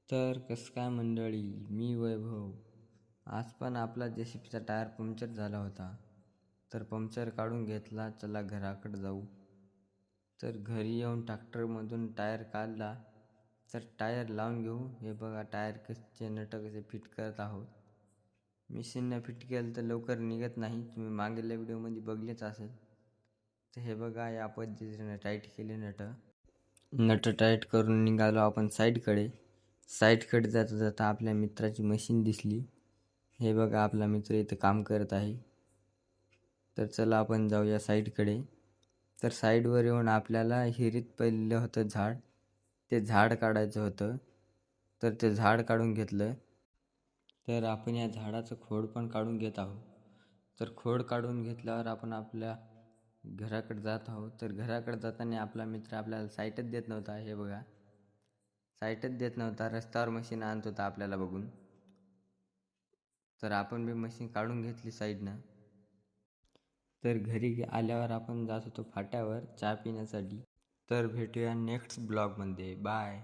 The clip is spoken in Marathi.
तर कसं काय मंडळी, मी वैभव. आज पण आपला जेसीबीचा टायर पंक्चर झाला होता, तर पंक्चर काढून घेतला. चला घराकडे जाऊ. तर घरी येऊन ट्रॅक्टरमधून टायर काढला, तर टायर लावून घेऊ. हे बघा टायर कसे कसे फिट करत आहोत. मिशीननं फिट केलं तर लवकर निघत नाही, तुम्ही मागील व्हिडिओमध्ये बघलेच असेल. तर हे बघा या पद्धतीने टाईट केले नट टाईट करून निघालो आपण साईडकडे जाता जाता आपल्या मित्राची मशीन दिसली. हे बघा आपला मित्र इथं काम करत आहे. तर चला आपण जाऊया साईडकडे. तर साईडवर येऊन आपल्याला हिरीत पडलेलं होतं झाड, ते झाड काढायचं होतं. तर ते झाड काढून घेतलं. तर आपण या झाडाचं खोड पण काढून घेत आहोत. तर खोड काढून घेतल्यावर आपण आपल्या घराकडे जात आहोत. तर घराकडे जाताना आपला मित्र आपल्याला साईटच देत नव्हता. हे बघा साईटच देत नव्हता, रस्त्यावर मशीन आणत होता आपल्याला बघून. तर आपण बी मशीन काढून घेतली साईडनं. तर घरी आल्यावर आपण जात होतो फाट्यावर चहा पिण्यासाठी. तर भेटूया नेक्स्ट ब्लॉगमध्ये. बाय.